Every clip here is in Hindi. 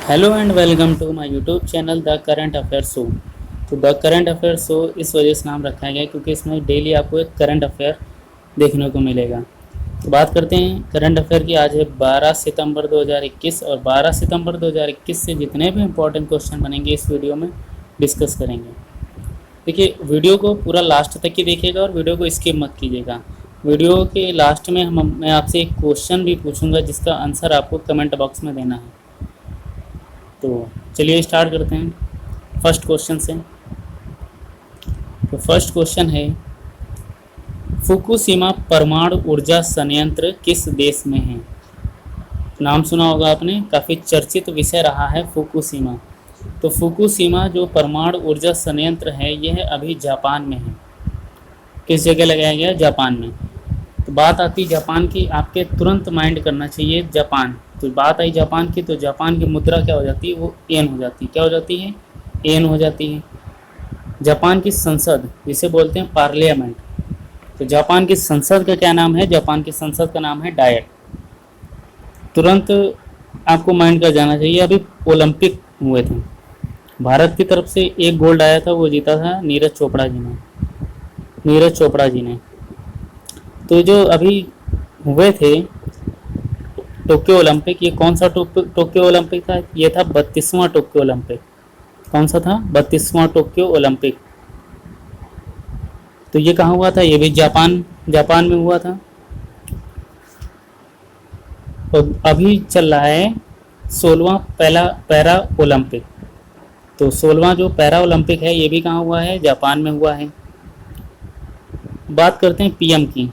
Hello and welcome to my YouTube channel the current affair show. तो द करंट अफेयर शो इस वजह से नाम रखा गया है क्योंकि इसमें डेली आपको एक करंट अफेयर देखने को मिलेगा। तो बात करते हैं करंट अफेयर की। आज है 12 सितंबर 2021 और 12 सितंबर 2021 से जितने भी इंपॉर्टेंट क्वेश्चन बनेंगे इस वीडियो में डिस्कस करेंगे। देखिए, वीडियो को पूरा लास्ट तक ही देखिएगा और वीडियो को स्किप मत कीजिएगा। वीडियो के लास्ट में मैं आपसे एक क्वेश्चन भी पूछूंगा जिसका आंसर आपको कमेंट बॉक्स में देना है। तो चलिए स्टार्ट करते हैं फर्स्ट क्वेश्चन से। तो फर्स्ट क्वेश्चन है, फुकुशिमा परमाणु ऊर्जा संयंत्र किस देश में है? नाम सुना होगा आपने, काफ़ी चर्चित विषय रहा है फुकुशिमा। तो फुकुशिमा जो परमाणु ऊर्जा संयंत्र है यह अभी जापान में है। किस जगह लगाया गया? जापान में। तो बात आती जापान की, आपके तुरंत माइंड करना चाहिए जापान। तो बात आई जापान की, तो जापान की मुद्रा क्या हो जाती है? वो येन हो जाती है। क्या हो जाती है? येन हो जाती है। जापान की संसद जिसे बोलते हैं पार्लियामेंट, तो जापान की संसद का क्या नाम है? जापान की संसद का नाम है डायट। तुरंत आपको माइंड कर जाना चाहिए। अभी ओलंपिक हुए थे, भारत की तरफ से एक गोल्ड आया था, वो जीता था नीरज चोपड़ा जी ने। नीरज चोपड़ा जी ने। तो जो अभी हुए थे टोक्यो ओलंपिक, ये कौन सा टोक्यो ओलंपिक था? ये था 32वां टोक्यो ओलंपिक। कौन सा था? 32वां टोक्यो ओलंपिक। तो ये कहाँ हुआ था? ये भी जापान में हुआ था। और अभी चल रहा है 16वां पैरा ओलंपिक। तो 16वां जो पैरा ओलंपिक है ये भी कहाँ हुआ है? जापान में हुआ है। बात करते हैं पीएम की।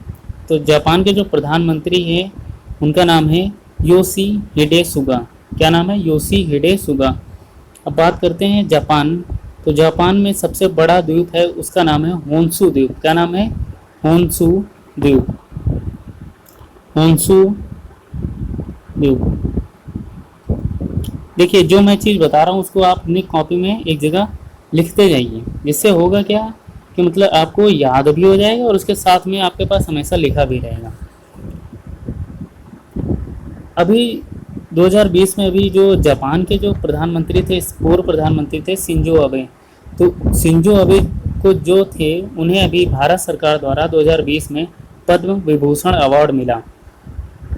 तो जापान के जो प्रधानमंत्री हैं उनका नाम है योशी हिडे सुगा। क्या नाम है? योशी हिडे सुगा। अब बात करते हैं जापान। तो जापान में सबसे बड़ा द्वीप है, उसका नाम है होन्शु द्वीप। क्या नाम है? होन्शु द्वीप। होन्शु द्वीप। देखिए, जो मैं चीज़ बता रहा हूँ उसको आप अपनी कॉपी में एक जगह लिखते जाइए, जिससे होगा क्या कि मतलब आपको याद भी हो जाएगा और उसके साथ में आपके पास हमेशा लिखा भी रहेगा। अभी 2020 में अभी जो जापान के जो प्रधानमंत्री थे, पूर्व प्रधानमंत्री थे शिंजो अबे। तो शिंजो अबे को जो थे उन्हें अभी भारत सरकार द्वारा 2020 में पद्म विभूषण अवार्ड मिला।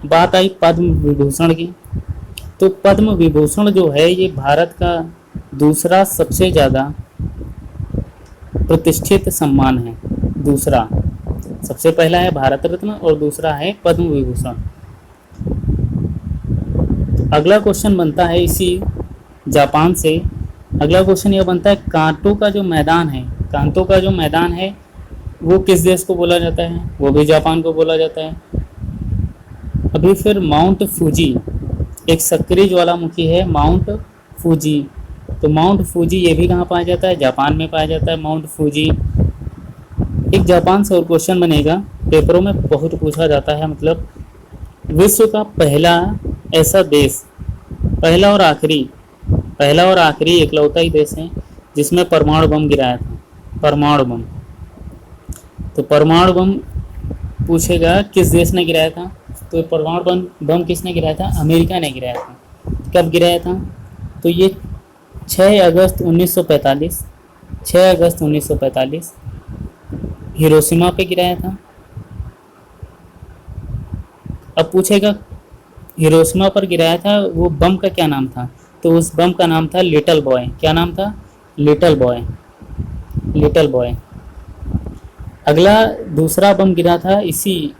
बात आई पद्म विभूषण की। तो पद्म विभूषण जो है ये भारत का दूसरा सबसे ज़्यादा प्रतिष्ठित सम्मान है। दूसरा, सबसे पहला है भारत रत्न और दूसरा है पद्म विभूषण। अगला क्वेश्चन बनता है इसी जापान से। अगला क्वेश्चन यह बनता है, कांटो का जो मैदान है, कांटो का जो मैदान है वो किस देश को बोला जाता है? वो भी जापान को बोला जाता है। अभी फिर माउंट फूजी, एक सक्रिय ज्वालामुखी है माउंट फूजी। तो माउंट फूजी ये भी कहाँ पाया जाता है? जापान में पाया जाता है माउंट फूजी। एक जापान से और क्वेश्चन बनेगा, पेपरों में बहुत पूछा जाता है। मतलब विश्व का पहला ऐसा देश, पहला और आखिरी इकलौता ही देश है जिसमें परमाणु बम गिराया था। परमाणु बम। तो परमाणु बम पूछेगा किस देश ने गिराया था? तो परमाणु बम किसने गिराया था? अमेरिका ने गिराया था। कब गिराया था? तो ये 6 अगस्त 1945, 6 अगस्त 1945 हिरोशिमा पे गिराया था। अब पूछेगा हिरोशिमा पर गिराया था, वो बम का क्या नाम था? तो उस बम का नाम था लिटिल बॉय। क्या नाम था? Little boy. Little boy. अगला दूसरा बम गिरा था इसी,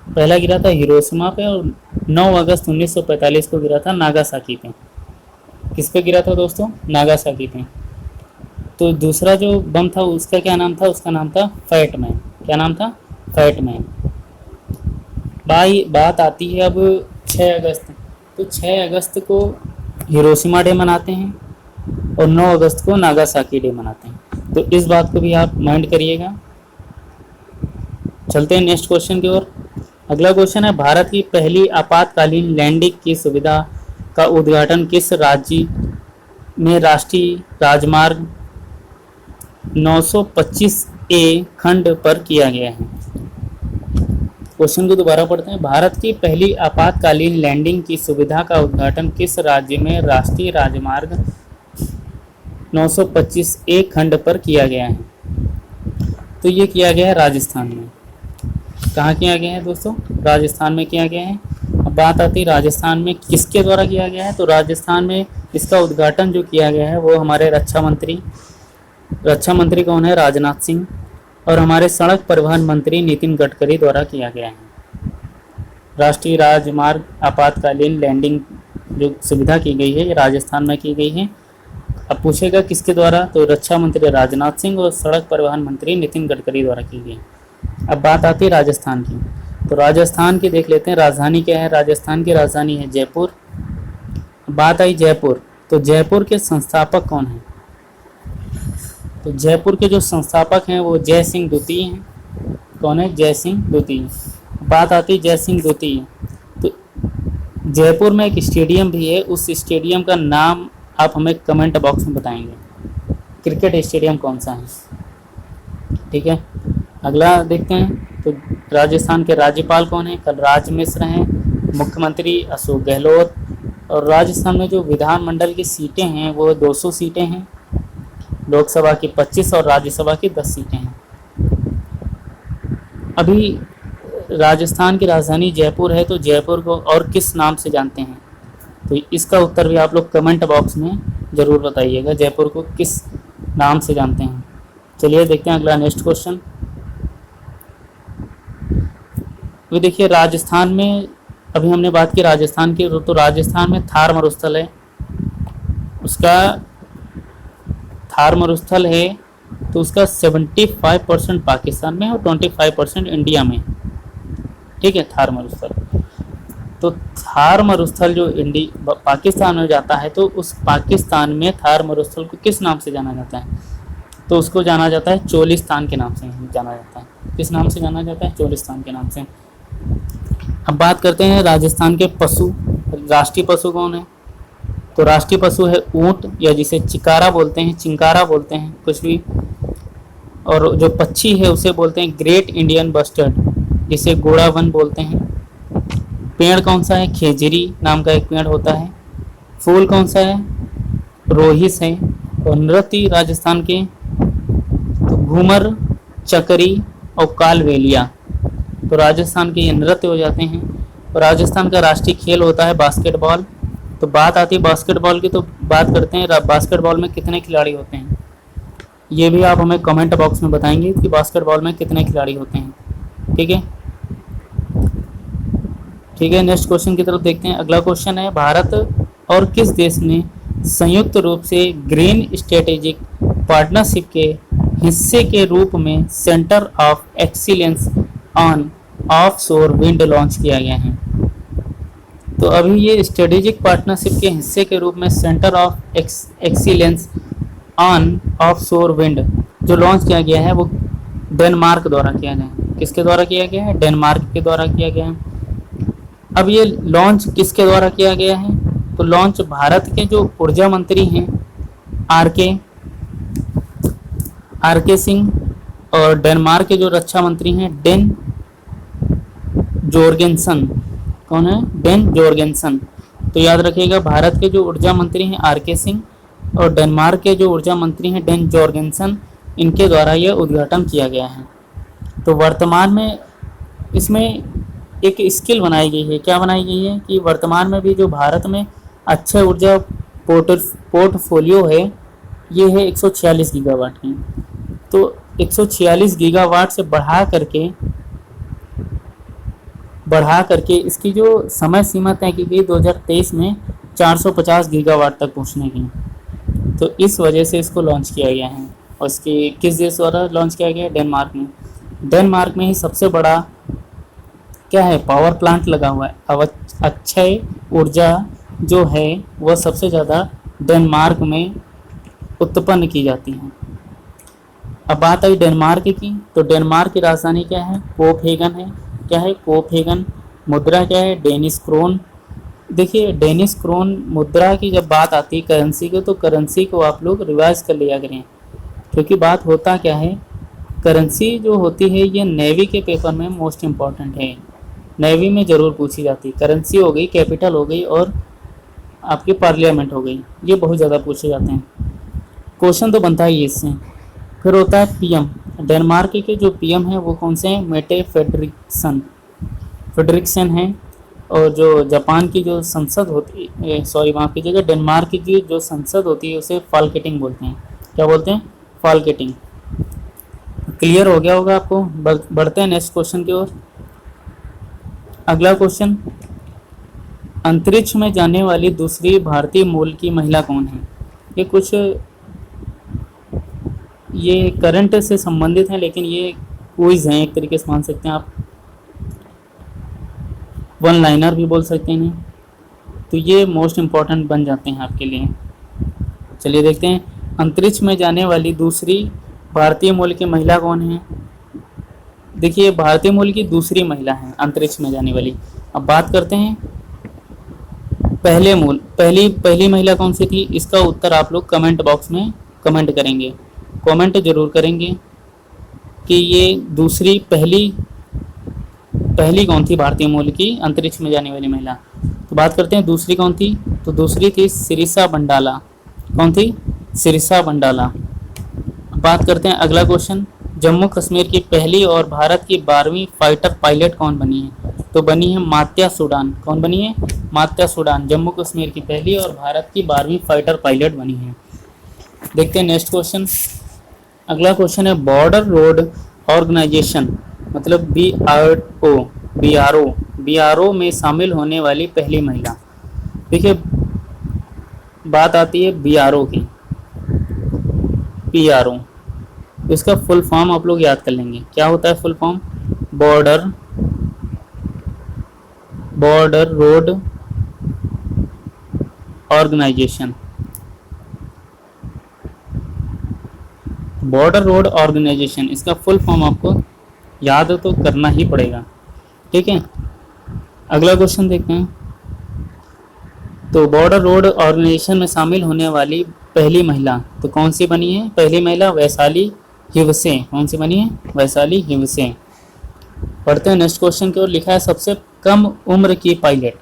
पहला गिरा था हिरोशिमा पे और 9 अगस्त 1945 को गिरा था नागासाकी पे। किस पे गिरा था दोस्तों? नागासाकी पे। तो दूसरा जो बम था उसका क्या नाम था? उसका नाम था फैट मैन। क्या नाम था? Fat man. बात आती है अब 6 अगस्त। तो 6 अगस्त को हिरोशिमा डे मनाते हैं और 9 अगस्त को नागासाकी डे मनाते हैं। तो इस बात को भी आप माइंड करिएगा। चलते हैं नेक्स्ट क्वेश्चन की ओर। अगला क्वेश्चन है, भारत की पहली आपातकालीन लैंडिंग की सुविधा का उद्घाटन किस राज्य में राष्ट्रीय राजमार्ग 925 ए खंड पर किया गया है? क्वेश्चन को दोबारा पढ़ते हैं। भारत की पहली आपातकालीन लैंडिंग की सुविधा का उद्घाटन किस राज्य में राष्ट्रीय राजमार्ग 925 एक खंड पर किया गया है? तो ये किया गया है राजस्थान में। कहाँ किया गया है दोस्तों? राजस्थान में किया गया है। अब बात आती है राजस्थान में किसके द्वारा किया गया है, तो राजस्थान में इसका उद्घाटन जो किया गया है वो हमारे रक्षा मंत्री कौन है? राजनाथ सिंह। और हमारे सड़क परिवहन मंत्री नितिन गडकरी द्वारा किया गया है। राष्ट्रीय राजमार्ग आपातकालीन लैंडिंग जो सुविधा की गई है ये राजस्थान में की गई है। अब पूछेगा किसके द्वारा, तो रक्षा मंत्री राजनाथ सिंह और सड़क परिवहन मंत्री नितिन गडकरी द्वारा की गई। अब बात आती है राजस्थान की, तो राजस्थान की देख लेते हैं राजधानी क्या है। राजस्थान की राजधानी है जयपुर। बात आई जयपुर, तो जयपुर के संस्थापक कौन हैं? तो जयपुर के जो संस्थापक हैं वो जय सिंह द्वितीय हैं। कौन है? जय सिंह द्वितीय। बात आती है जय सिंह द्वितीय, तो जयपुर में एक स्टेडियम भी है, उस स्टेडियम का नाम आप हमें कमेंट बॉक्स में बताएंगे। क्रिकेट स्टेडियम कौन सा है? ठीक है, अगला देखते हैं। तो राजस्थान के राज्यपाल कौन है? कलराज मिश्र हैं। मुख्यमंत्री अशोक गहलोत। और राजस्थान में जो विधानमंडल की सीटें हैं वो 200 सीटें हैं। लोकसभा की 25 और राज्यसभा की 10 सीटें हैं। अभी राजस्थान की राजधानी जयपुर है, तो जयपुर को और किस नाम से जानते हैं? तो इसका उत्तर भी आप लोग कमेंट बॉक्स में ज़रूर बताइएगा, जयपुर को किस नाम से जानते हैं। चलिए देखते हैं अगला नेक्स्ट क्वेश्चन। तो देखिए राजस्थान में, अभी हमने बात की राजस्थान की, तो राजस्थान में थार मरुस्थल है। उसका थार मरुस्थल है तो उसका 75% पाकिस्तान में और 25% इंडिया में। ठीक है, थार मरुस्थल। तो थार मरुस्थल जो पाकिस्तान में जाता है, तो उस पाकिस्तान में थार मरुस्थल को किस नाम से जाना जाता है? तो उसको जाना जाता है चोलिस्तान के नाम से जाना जाता है। किस नाम से जाना जाता है? चोलिस्तान के नाम से। अब बात करते हैं राजस्थान के पशु। राष्ट्रीय पशु कौन है? तो राष्ट्रीय पशु है ऊंट, या जिसे चिकारा बोलते हैं, चिंकारा बोलते हैं, कुछ भी। और जो पक्षी है उसे बोलते हैं ग्रेट इंडियन बस्टर्ड, जिसे गोड़ावन बोलते हैं। पेड़ कौन सा है? खेजरी नाम का एक पेड़ होता है। फूल कौन सा है? रोहिस है। और नृत्य राजस्थान के, तो घूमर, चकरी और कालवेलिया। तो राजस्थान के ये नृत्य हो जाते हैं। और राजस्थान का राष्ट्रीय खेल होता है बास्केटबॉल। तो बात आती है बास्केटबॉल की, तो बात करते हैं बास्केटबॉल में कितने खिलाड़ी होते हैं? ये भी आप हमें कमेंट बॉक्स में बताएंगे कि बास्केटबॉल में कितने खिलाड़ी होते हैं। ठीक है, ठीक है, नेक्स्ट क्वेश्चन की तरफ देखते हैं। अगला क्वेश्चन है, भारत और किस देश ने संयुक्त रूप से ग्रीन स्ट्रेटेजिक पार्टनरशिप के हिस्से के रूप में centre of excellence on offshore wind launch किया गया है? तो अभी ये स्ट्रेटेजिक पार्टनरशिप के हिस्से के रूप में centre of excellence on offshore wind जो लॉन्च किया गया है वो डेनमार्क द्वारा किया गया है। किसके द्वारा किया गया है? डेनमार्क के द्वारा किया गया है। अब ये लॉन्च किसके द्वारा किया गया है? तो लॉन्च भारत के जो ऊर्जा मंत्री हैं आर के सिंह, और डेनमार्क के जो रक्षा मंत्री हैं डेन जोर्गेनसन। कौन है? डेन जोर्गेनसन। तो याद रखिएगा, भारत के जो ऊर्जा मंत्री हैं आर के सिंह और डेनमार्क के जो ऊर्जा मंत्री हैं डेन जोर्गेनसन, इनके द्वारा यह उद्घाटन किया गया है। तो वर्तमान में इसमें एक स्किल बनाई गई है। क्या बनाई गई है? कि वर्तमान में भी जो भारत में अच्छे ऊर्जा पोर्टफोलियो है ये है 146 गीगावाट की। तो 146 गीगावाट से बढ़ा करके इसकी जो समय सीमा तय की गई 2023 में 450 गीगावाट तक पहुंचने की। तो इस वजह से इसको लॉन्च किया गया है। और इसकी किस देश द्वारा लॉन्च किया गया है? डेनमार्क में। डेनमार्क में ही सबसे बड़ा क्या है? पावर प्लांट लगा हुआ है। अब अक्षय ऊर्जा जो है वह सबसे ज़्यादा डेनमार्क में उत्पन्न की जाती है। अब बात आई डेनमार्क की, तो डेनमार्क की राजधानी क्या है? कोपहेगन है। क्या है? कोपहेगन। मुद्रा क्या है? Danish krone. देखिए डेनिश क्रोन मुद्रा की जब बात आती है करेंसी की, तो करेंसी को आप लोग रिवाइज कर लिया करें, क्योंकि बात होता क्या है, करेंसी जो होती है ये नेवी के पेपर में मोस्ट इम्पॉर्टेंट है। नेवी में ज़रूर पूछी जाती है। करेंसी हो गई, कैपिटल हो गई और आपकी पार्लियामेंट हो गई, ये बहुत ज़्यादा पूछे जाते हैं। क्वेश्चन तो बनता ही इससे। फिर होता है पीएम। डेनमार्क के जो पीएम हैं वो कौन से हैं? मेटे फेडरिक्सन हैं। और जो जापान की जो संसद होती है, सॉरी माफ़ कीजिएगा, डेनमार्क की जो संसद होती है उसे फाल्केटिंग बोलते हैं। क्या बोलते हैं? फाल्केटिंग। क्लियर हो गया होगा आपको। बढ़ते हैं नेक्स्ट क्वेश्चन की ओर। अगला क्वेश्चन, अंतरिक्ष में जाने वाली दूसरी भारतीय मूल की महिला कौन है? ये कुछ ये करंट से संबंधित है, लेकिन ये क्विज हैं एक तरीके से मान सकते हैं आप, वन लाइनर भी बोल सकते हैं, तो ये मोस्ट इम्पॉर्टेंट बन जाते हैं आपके लिए। चलिए देखते हैं, अंतरिक्ष में जाने वाली दूसरी भारतीय मूल की महिला कौन है? देखिए, भारतीय मूल की दूसरी महिला है अंतरिक्ष में जाने वाली। अब बात करते हैं पहली महिला कौन सी थी? इसका उत्तर आप लोग कमेंट बॉक्स में कमेंट करेंगे, कमेंट जरूर करेंगे कि ये दूसरी पहली कौन थी भारतीय मूल की अंतरिक्ष में जाने वाली महिला। तो बात करते हैं दूसरी कौन थी, तो दूसरी थी सिरिसा बंडाला। कौन थी? सिरिसा बंडाला। बात करते हैं अगला क्वेश्चन, जम्मू कश्मीर की पहली और भारत की 12वीं फाइटर पायलट कौन बनी है? तो बनी है मात्या सूडान। कौन बनी है? मात्या सूडान जम्मू कश्मीर की पहली और भारत की 12वीं फाइटर पायलट बनी है। देखते हैं नेक्स्ट क्वेश्चन। अगला क्वेश्चन है, बॉर्डर रोड ऑर्गेनाइजेशन मतलब बीआरओ में शामिल होने वाली पहली महिला। देखिए, बात आती है बीआरओ की, पीआरओ, इसका फुल फॉर्म आप लोग याद कर लेंगे। क्या होता है full form? Border road organisation. Border road organisation, इसका फुल फॉर्म आपको याद तो करना ही पड़ेगा, ठीक है। अगला क्वेश्चन देखते हैं। तो बॉर्डर रोड ऑर्गेनाइजेशन में शामिल होने वाली पहली महिला तो कौन सी बनी है? पहली महिला वैशाली हिवसे। कौन सी बनी है? वैशाली हिवसे। पढ़ते हैं नेक्स्ट क्वेश्चन की ओर। लिखा है सबसे कम उम्र की पायलट।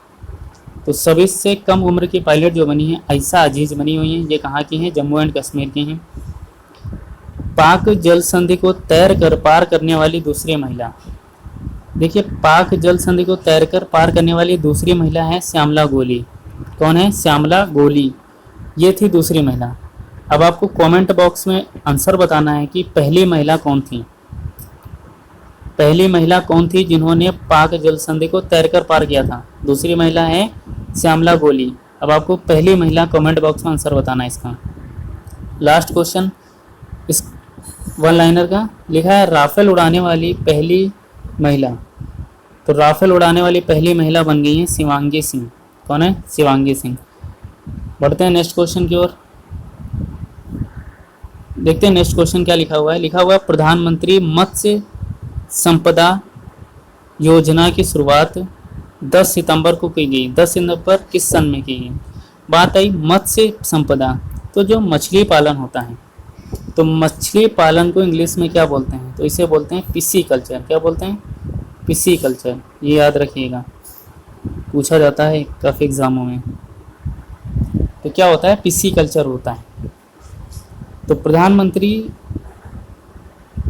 तो सभी से कम उम्र की पायलट जो बनी है आयशा अजीज बनी हुई है। ये कहाँ की हैं? जम्मू एंड कश्मीर की हैं। पाक जल संधि को तैर कर पार करने वाली दूसरी महिला। देखिए, पाक जल संधि को तैर कर पार करने वाली दूसरी महिला है श्यामला गोली। कौन है? श्यामला गोली, ये थी दूसरी महिला। अब आपको कमेंट बॉक्स में आंसर बताना है कि पहली महिला कौन थी। पहली महिला कौन थी जिन्होंने पाक जल संधि को तैरकर पार किया था? दूसरी महिला है श्यामला गोली। अब आपको पहली महिला कमेंट बॉक्स में आंसर बताना है इसका। लास्ट क्वेश्चन इस वन लाइनर का, लिखा है राफेल उड़ाने वाली पहली महिला। तो राफेल उड़ाने वाली पहली महिला बन गई है शिवांगी सिंह। कौन है? शिवांगी सिंह। बढ़ते हैं नेक्स्ट क्वेश्चन की ओर। देखते हैं नेक्स्ट क्वेश्चन क्या लिखा हुआ है। लिखा हुआ है प्रधानमंत्री मत्स्य संपदा योजना की शुरुआत 10 सितंबर को की गई। 10 सितंबर किस सन में की गई? बात आई मत्स्य संपदा, तो जो मछली पालन होता है, तो मछली पालन को इंग्लिश में क्या बोलते हैं? तो इसे बोलते हैं पिसी कल्चर। क्या बोलते हैं? पिसी कल्चर। ये याद रखिएगा, पूछा जाता है काफ़ी एग्जामों में। तो क्या होता है? पिसी कल्चर होता है। तो प्रधानमंत्री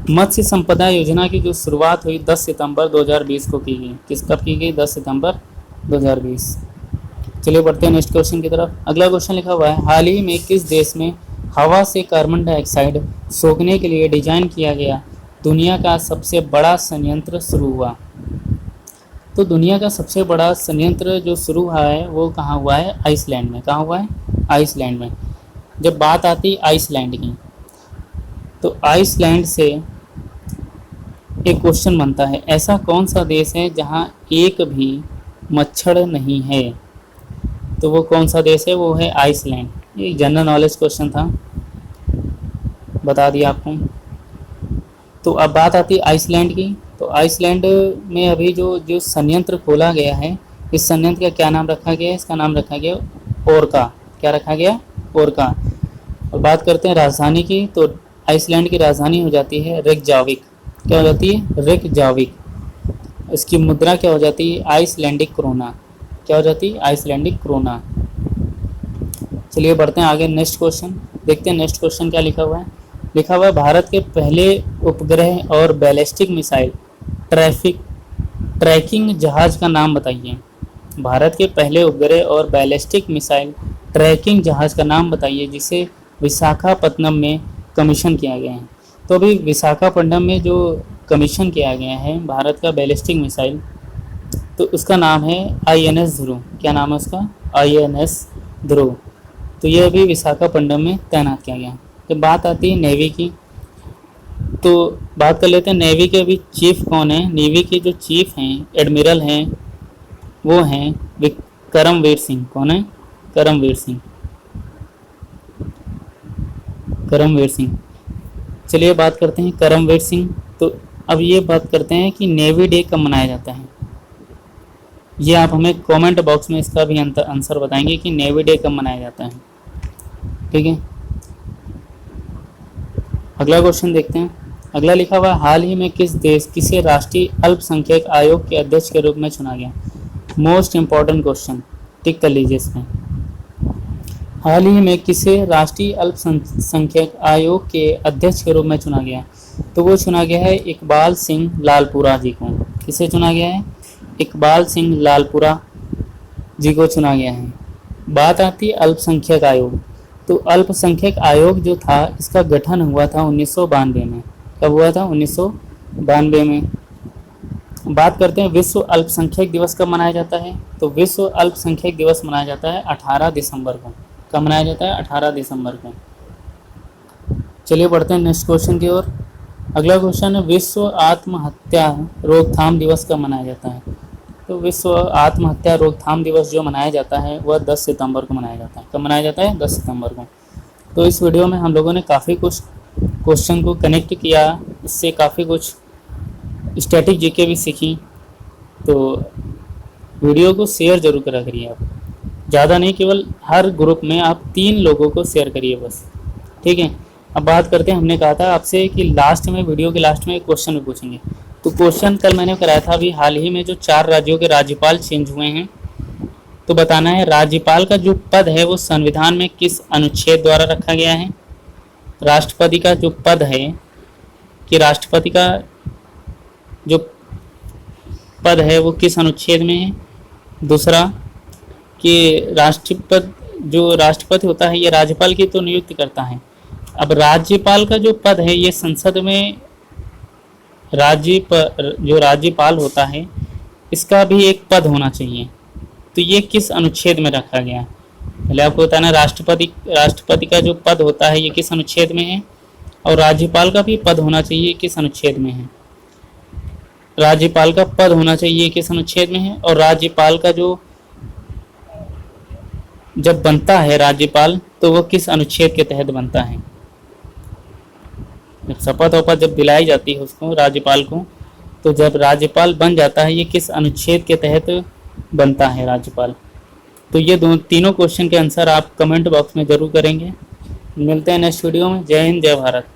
मत्स्य संपदा योजना की जो शुरुआत हुई 10 सितंबर 2020 को की गई। किस कब की गई? 10 सितंबर 2020। चलिए बढ़ते हैं नेक्स्ट क्वेश्चन की तरफ। अगला क्वेश्चन लिखा हुआ है, हाल ही में किस देश में हवा से कार्बन डाइऑक्साइड सोखने के लिए डिजाइन किया गया दुनिया का सबसे बड़ा संयंत्र शुरू हुआ? तो दुनिया का सबसे बड़ा संयंत्र जो शुरू हुआ है वो कहाँ हुआ है? आइसलैंड में। कहाँ हुआ है? आइसलैंड में। जब बात आती है आइसलैंड की, तो आइसलैंड से एक क्वेश्चन बनता है, ऐसा कौन सा देश है जहाँ एक भी मच्छर नहीं है? तो वो कौन सा देश है? वो है आइसलैंड। ये जनरल नॉलेज क्वेश्चन था, बता दिया आपको। तो अब बात आती है आइसलैंड की। तो आइसलैंड में अभी जो संयंत्र खोला गया है, इस संयंत्र का क्या नाम रखा गया है? इसका नाम रखा गया ओरका। क्या रखा गया? ओरका। और बात करते हैं राजधानी की, तो आइसलैंड की राजधानी हो जाती है रेकजाविक। क्या हो जाती है? रेकजाविक। इसकी मुद्रा क्या हो जाती है? Icelandic krona. क्या हो जाती है? Icelandic krona. चलिए बढ़ते हैं आगे, नेक्स्ट क्वेश्चन देखते हैं। नेक्स्ट क्वेश्चन क्या लिखा हुआ है? लिखा हुआ है भारत के पहले उपग्रह और बैलिस्टिक मिसाइल ट्रैकिंग जहाज का नाम बताइए। भारत के पहले उपग्रह और बैलिस्टिक मिसाइल ट्रैकिंग जहाज का नाम बताइए जिसे विशाखापत्तनम में कमीशन किया गया है। तो अभी विशाखापट्टनम में जो कमीशन किया गया है भारत का बैलिस्टिक मिसाइल, तो उसका नाम है INS ध्रुव। क्या नाम है उसका? INS ध्रुव। तो यह अभी विशाखापट्टनम में तैनात किया गया। जब बात आती है नेवी की, तो बात कर लेते हैं नेवी के अभी चीफ कौन है। नेवी के जो चीफ हैं, एडमिरल हैं, वो हैं करमवीर सिंह। कौन है? करमवीर सिंह। करमवीर सिंह। चलिए बात करते हैं करमवीर सिंह। तो अब ये बात करते हैं कि नेवी डे कब मनाया जाता है। ये आप हमें कमेंट बॉक्स में इसका भी आंसर बताएंगे कि नेवी डे कब मनाया जाता है। ठीक है, अगला क्वेश्चन देखते हैं। अगला लिखा हुआ, हाल ही में किसे राष्ट्रीय अल्पसंख्यक आयोग के अध्यक्ष के रूप में चुना गया। मोस्ट इंपॉर्टेंट क्वेश्चन, टिक कर लीजिए इसमें। हाल ही में किसे राष्ट्रीय अल्पसंख्यक आयोग के अध्यक्ष के रूप में चुना गया? तो वो चुना गया है इकबाल सिंह लालपुरा जी को। किसे चुना गया है? इकबाल सिंह लालपुरा जी को चुना गया है। बात आती है अल्पसंख्यक आयोग। तो अल्पसंख्यक आयोग जो था, इसका गठन हुआ था 1992 में। कब हुआ था? 1992 में। बात करते हैं विश्व अल्पसंख्यक दिवस कब मनाया जाता है। तो विश्व अल्पसंख्यक दिवस मनाया जाता है 18 दिसंबर को। कब मनाया जाता है? 18 दिसंबर को। चलिए बढ़ते हैं नेक्स्ट क्वेश्चन की ओर। अगला क्वेश्चन है, विश्व आत्महत्या रोकथाम दिवस कब मनाया जाता है। तो विश्व आत्महत्या रोकथाम दिवस जो मनाया जाता है वह 10 सितंबर को मनाया जाता है। कब मनाया जाता है? 10 सितंबर को। तो इस वीडियो में हम लोगों ने काफ़ी कुछ क्वेश्चन को कनेक्ट किया, इससे काफ़ी कुछ स्टैटिक जीके भी सीखी। तो वीडियो को शेयर जरूर करा करिए आप, ज़्यादा नहीं, केवल हर ग्रुप में आप 3 लोगों को शेयर करिए बस। ठीक है, अब बात करते हैं, हमने कहा था आपसे कि लास्ट में, वीडियो के लास्ट में एक क्वेश्चन भी पूछेंगे। तो क्वेश्चन कल मैंने कराया था, अभी हाल ही में जो 4 राज्यों के राज्यपाल चेंज हुए हैं, तो बताना है राज्यपाल का जो पद है वो संविधान में किस अनुच्छेद द्वारा रखा गया है। राष्ट्रपति का जो पद है, कि राष्ट्रपति का जो पद है वो किस अनुच्छेद में है। दूसरा कि जो राष्ट्रपति होता है ये राज्यपाल की तो नियुक्ति करता है। अब राज्यपाल का जो पद है ये संसद में जो राज्यपाल होता है इसका भी एक पद होना चाहिए। तो ये किस अनुच्छेद में रखा गया? पहले आपको बताना, राष्ट्रपति का जो पद होता है ये किस अनुच्छेद में है, और राज्यपाल का भी पद होना चाहिए किस अनुच्छेद में है। राज्यपाल का पद होना चाहिए किस अनुच्छेद में है, और राज्यपाल का जो जब बनता है राज्यपाल तो वो किस अनुच्छेद के तहत बनता है। जब शपथ वपथ जब दिलाई जाती है उसको, राज्यपाल को, तो जब राज्यपाल बन जाता है ये किस अनुच्छेद के तहत बनता है राज्यपाल। तो ये तीनों क्वेश्चन के आंसर आप कमेंट बॉक्स में जरूर करेंगे। मिलते हैं नेक्स्ट वीडियो में। जय हिंद, जय भारत।